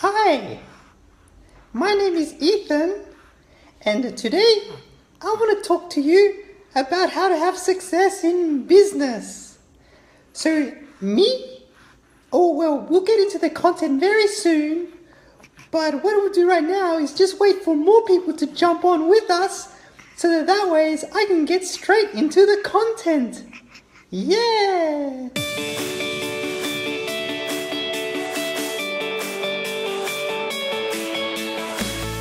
Hi, my name is Ethan, and today I want to talk to you about how to have success in business. So, we'll get into the content very soon, but what we'll do right now is just wait for more people to jump on with us so that way I can get straight into the content. Yeah!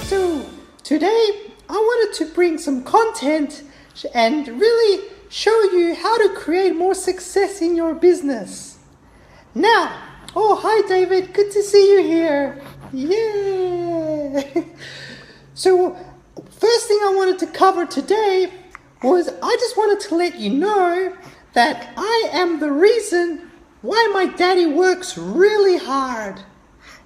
So today I wanted to bring some content and really show you how to create more success in your business. Now, hi David, good to see you here. Yeah. So first thing I wanted to cover today was I just wanted to let you know that I am the reason why my daddy works really hard.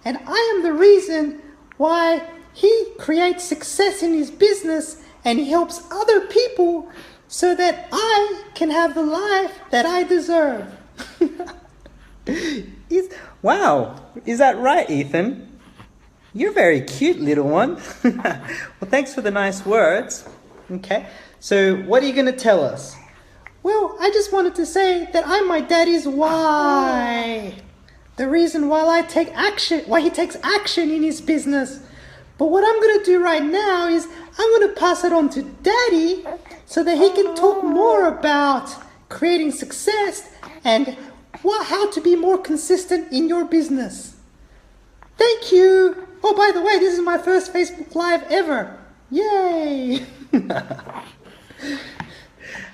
And I am the reason why he creates success in his business and he helps other people so that I can have the life that I deserve. Wow, is that right, Ethan? You're very cute, little one. Well, thanks for the nice words. Okay, so what are you going to tell us? Well, I just wanted to say that I'm my daddy's why. The reason why he takes action in his business. But what I'm going to do right now is I'm going to pass it on to Daddy so that he can talk more about creating success and how to be more consistent in your business. Thank you. Oh, by the way, this is my first Facebook Live ever. Yay.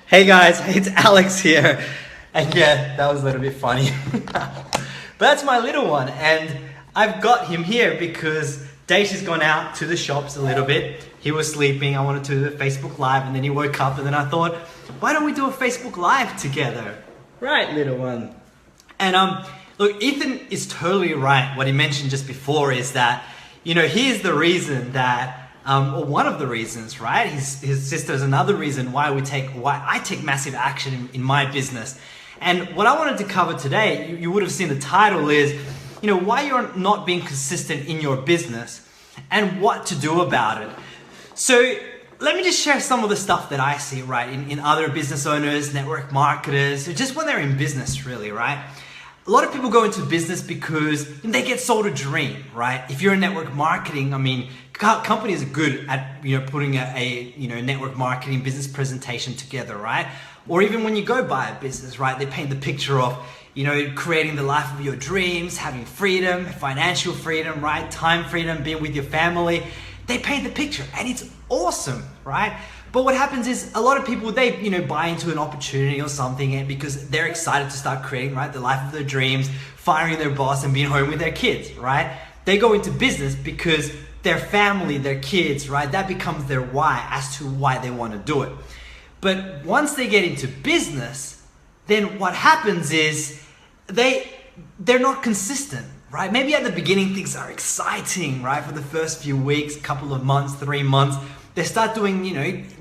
Hey guys, it's Alex here. And yeah, that was a little bit funny. But that's my little one, and I've got him here because Daishi's gone out to the shops a little bit. He was sleeping, I wanted to do a Facebook Live, and then he woke up, and then I thought, why don't we do a Facebook Live together? Right, little one. And look, Ethan is totally right. What he mentioned just before is that, he is the reason that, or one of the reasons, right? His sister is another reason why I take massive action in my business. And what I wanted to cover today, you would have seen the title is, why you're not being consistent in your business and what to do about it. So let me just share some of the stuff that I see, right, in other business owners, network marketers, just when they're in business, really, right? A lot of people go into business because they get sold a dream, right? If you're in network marketing, companies are good at putting a network marketing business presentation together, right? Or even when you go buy a business, right? They paint the picture of creating the life of your dreams, having freedom, financial freedom, right? Time freedom, being with your family. They paint the picture and it's awesome, right? But what happens is a lot of people, they buy into an opportunity or something and because they're excited to start creating, right, the life of their dreams, firing their boss and being home with their kids, right? They go into business because their family, their kids, right? That becomes their why as to why they want to do it. But once they get into business, then what happens is they're not consistent, right? Maybe at the beginning things are exciting, right? For the first few weeks, couple of months, 3 months, they start doing,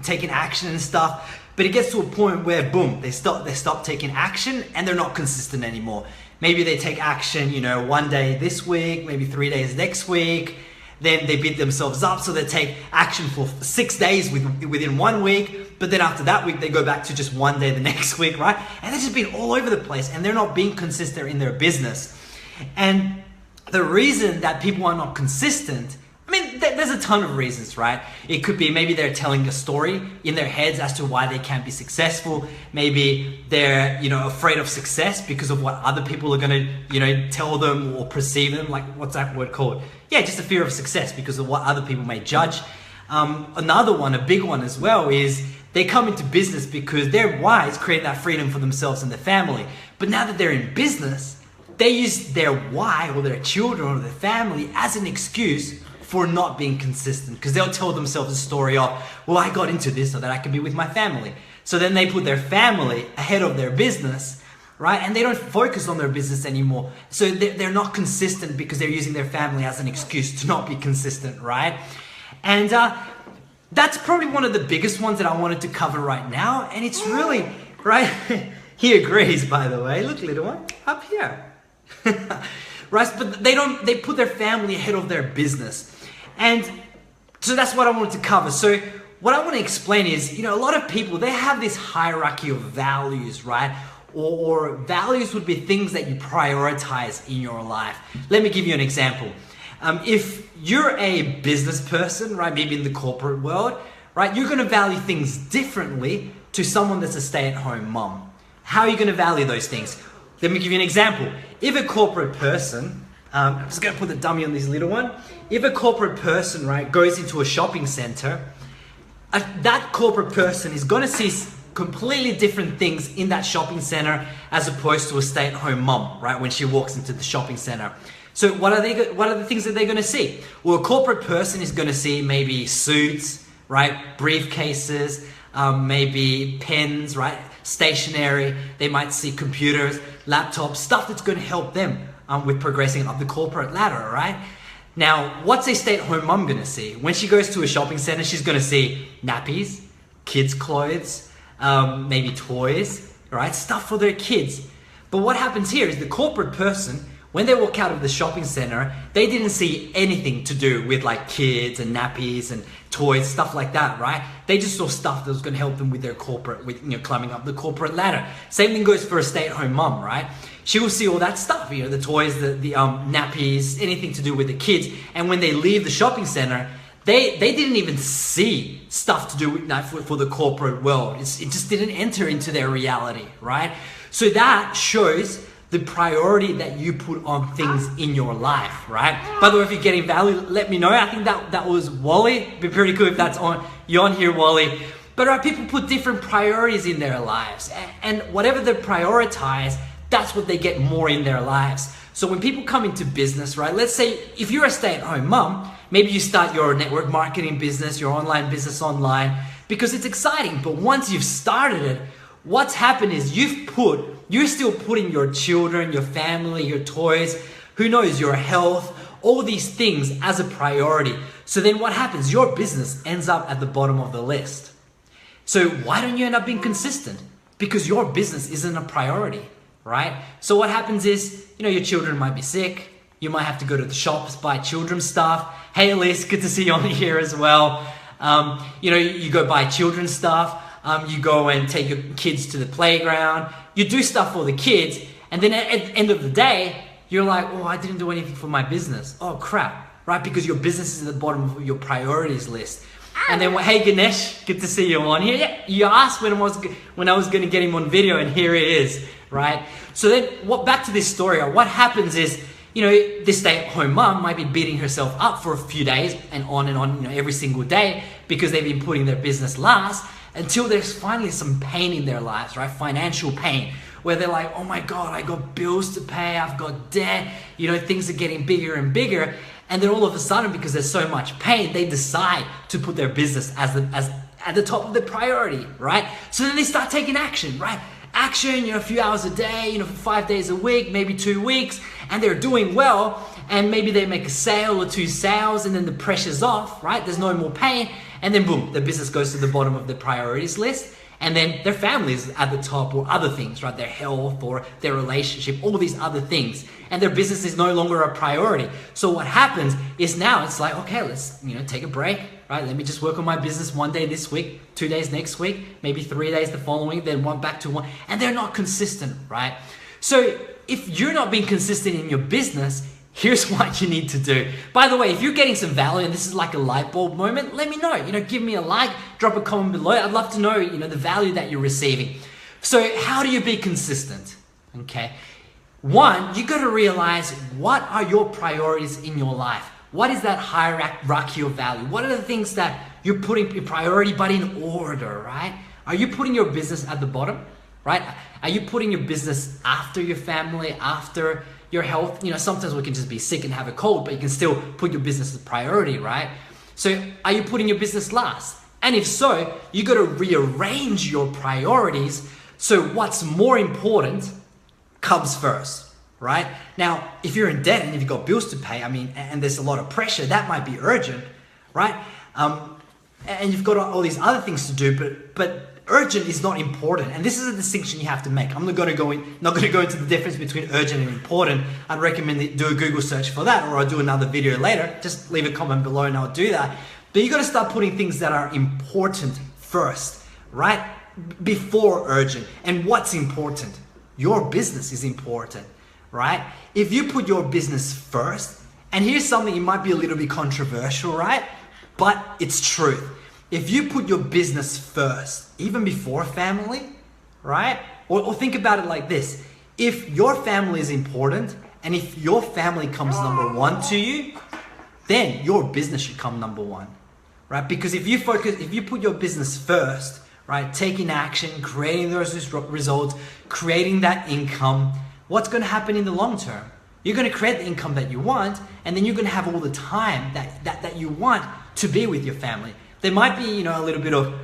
taking action and stuff, but it gets to a point where boom, they stop taking action and they're not consistent anymore. Maybe they take action, one day this week, maybe 3 days next week, then they beat themselves up, so they take action for 6 days within 1 week, but then after that week they go back to just 1 day the next week, right? And they've just been all over the place and they're not being consistent in their business. And the reason that people are not consistent, there's a ton of reasons, right? It could be maybe they're telling a story in their heads as to why they can't be successful. Maybe they're, afraid of success because of what other people are going to, tell them or perceive them. Like, what's that word called? Yeah, just a fear of success because of what other people may judge. Another one, a big one as well, is they come into business because their why is creating that freedom for themselves and their family. But now that they're in business, they use their why or their children or their family as an excuse for not being consistent, because they'll tell themselves a story of, well, I got into this so that I can be with my family. So then they put their family ahead of their business, right? And they don't focus on their business anymore. So they're not consistent because they're using their family as an excuse to not be consistent, right? And that's probably one of the biggest ones that I wanted to cover right now. And it's really, right? He agrees, by the way. Look, little one, up here. right? But they put their family ahead of their business. And so that's what I wanted to cover. So what I want to explain is, a lot of people, they have this hierarchy of values, right? Or values would be things that you prioritize in your life. Let me give you an example. If you're a business person, right, maybe in the corporate world, right, you're going to value things differently to someone that's a stay-at-home mom. How are you going to value those things? Let me give you an example. If a corporate person, I'm just going to put the dummy on this little one. If a corporate person, right, goes into a shopping center, that corporate person is going to see completely different things in that shopping center as opposed to a stay-at-home mom, right, when she walks into the shopping center. So what are the things that they're going to see? Well, a corporate person is going to see maybe suits, right, briefcases, maybe pens, right, stationery. They might see computers, laptops, stuff that's going to help them with progressing up the corporate ladder, right? Now, what's a stay-at-home mom going to see? When she goes to a shopping center, she's going to see nappies, kids' clothes, maybe toys, right, stuff for their kids. But what happens here is the corporate person, when they walk out of the shopping center, they didn't see anything to do with like kids and nappies and toys, stuff like that, right? They just saw stuff that was going to help them with their corporate, climbing up the corporate ladder. Same thing goes for a stay-at-home mom, right? She will see all that stuff, the toys, the nappies, anything to do with the kids. And when they leave the shopping center, they didn't even see stuff to do with for the corporate world. It just didn't enter into their reality, right? So that shows the priority that you put on things in your life, right? By the way, if you're getting value, let me know. I think that was Wally. It'd be pretty cool if that's on. You're on here, Wally. But right, people put different priorities in their lives, and whatever they prioritize, that's what they get more in their lives. So when people come into business, right? Let's say if you're a stay-at-home mom, maybe you start your network marketing business, your online business online, because it's exciting. But once you've started it, what's happened is you're still putting your children, your family, your toys, who knows, your health, all these things as a priority. So then what happens? Your business ends up at the bottom of the list. So why don't you end up being consistent? Because your business isn't a priority, right? So what happens is, your children might be sick. You might have to go to the shops, buy children's stuff. Hey, Elise, good to see you on here as well. You go buy children's stuff. You go and take your kids to the playground. You do stuff for the kids. And then at the end of the day, you're like, oh, I didn't do anything for my business. Oh, crap, right? Because your business is at the bottom of your priorities list. And then, hey, Ganesh, good to see you on here. Yeah, you asked when I was going to get him on video, and here it is, right? So then, back to this story. What happens is, this stay-at-home mom might be beating herself up for a few days and on, every single day because they've been putting their business last, until there's finally some pain in their lives, right? Financial pain, where they're like, oh my God, I got bills to pay, I've got debt, things are getting bigger and bigger. And then all of a sudden, because there's so much pain, they decide to put their business as at the top of the priority, right? So then they start taking action, right? Action, a few hours a day, for 5 days a week, maybe 2 weeks, and they're doing well. And maybe they make a sale or 2 sales, and then the pressure's off, right? There's no more pain. And then boom, the business goes to the bottom of the priorities list. And then their family's at the top, or other things, right? Their health or their relationship, all these other things. And their business is no longer a priority. So what happens is now it's like, okay, let's, take a break, right? Let me just work on my business 1 day this week, 2 days next week, maybe 3 days the following, then one back to one. And they're not consistent, right? So if you're not being consistent in your business, here's what you need to do. By the way, if you're getting some value and this is like a light bulb moment, let me know. Give me a like, drop a comment below. I'd love to know, the value that you're receiving. So how do you be consistent? Okay. One, you got to realize, what are your priorities in your life? What is that hierarchy of value? What are the things that you're putting in priority but in order, right? Are you putting your business at the bottom, right? Are you putting your business after your family, after your health? Sometimes we can just be sick and have a cold, but you can still put your business as a priority, right? So are you putting your business last? And if so, you got to rearrange your priorities so what's more important comes first, right? Now, if you're in debt and if you've got bills to pay, and there's a lot of pressure, that might be urgent, right? And you've got all these other things to do, but urgent is not important, and this is a distinction you have to make. I'm not going to go into the difference between urgent and important. I'd recommend that you do a Google search for that, or I'll do another video later. Just leave a comment below and I'll do that. But you got to start putting things that are important first, right? Before urgent. And what's important? Your business is important, right? If you put your business first, and here's something, it might be a little bit controversial, right? But it's truth. If you put your business first, even before family, right? Or think about it like this. If your family is important, and if your family comes number one to you, then your business should come number one, right? Because if you put your business first, right? Taking action, creating those results, creating that income, what's going to happen in the long term? You're going to create the income that you want, and then you're going to have all the time that you want to be with your family. There might be, a little bit of,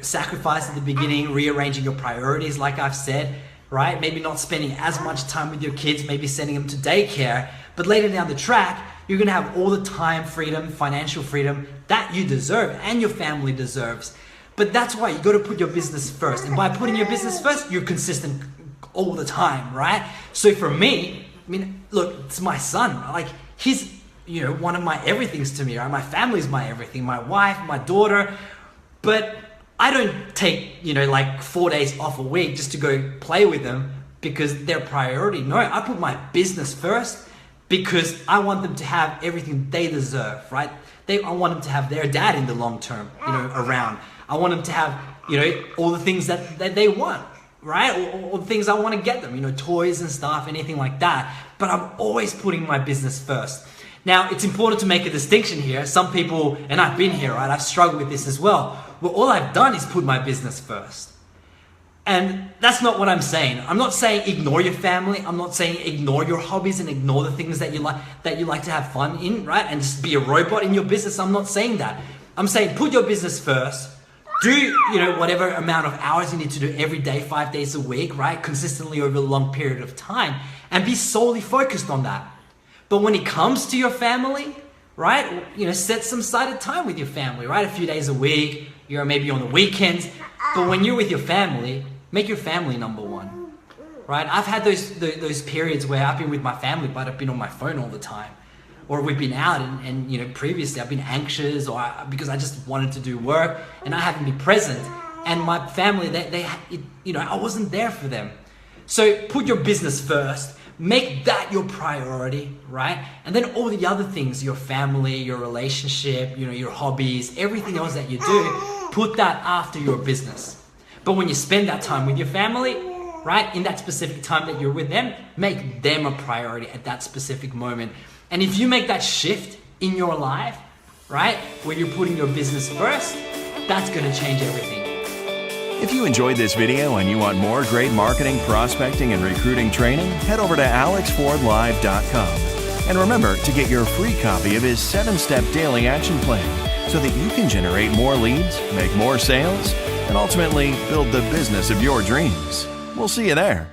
sacrifice at the beginning, rearranging your priorities, like I've said, right? Maybe not spending as much time with your kids, maybe sending them to daycare, but later down the track, you're going to have all the time freedom, financial freedom that you deserve and your family deserves. But that's why you got to put your business first. And by putting your business first, you're consistent all the time, right? So for me, look, it's my son, like he's, one of my everythings to me, right? My family's my everything, my wife, my daughter. But I don't take, like 4 days off a week just to go play with them because they're priority. No, I put my business first because I want them to have everything they deserve, right? I want them to have their dad in the long term, around. I want them to have, all the things that they want, right? Or the things I want to get them, toys and stuff, anything like that. But I'm always putting my business first. Now, it's important to make a distinction here. Some people, and I've been here, right? I've struggled with this as well. Well, all I've done is put my business first. And that's not what I'm saying. I'm not saying ignore your family. I'm not saying ignore your hobbies and ignore the things that you like to have fun in, right? And just be a robot in your business. I'm not saying that. I'm saying put your business first. Do, whatever amount of hours you need to do every day, 5 days a week, right? Consistently over a long period of time, and be solely focused on that. But when it comes to your family, right? Set some side time with your family, right? A few days a week, maybe on the weekends. But when you're with your family, make your family number one, right? I've had those periods where I've been with my family, but I've been on my phone all the time. Or we've been out and previously I've been anxious because I just wanted to do work and I haven't been present. And my family, I wasn't there for them. So put your business first. Make that your priority, right? And then all the other things, your family, your relationship, your hobbies, everything else that you do, put that after your business. But when you spend that time with your family, right, in that specific time that you're with them, make them a priority at that specific moment. And if you make that shift in your life, right, where you're putting your business first, that's going to change everything. If you enjoyed this video and you want more great marketing, prospecting, and recruiting training, head over to alexfordlive.com. And remember to get your free copy of his 7-step daily action plan so that you can generate more leads, make more sales, and ultimately build the business of your dreams. We'll see you there.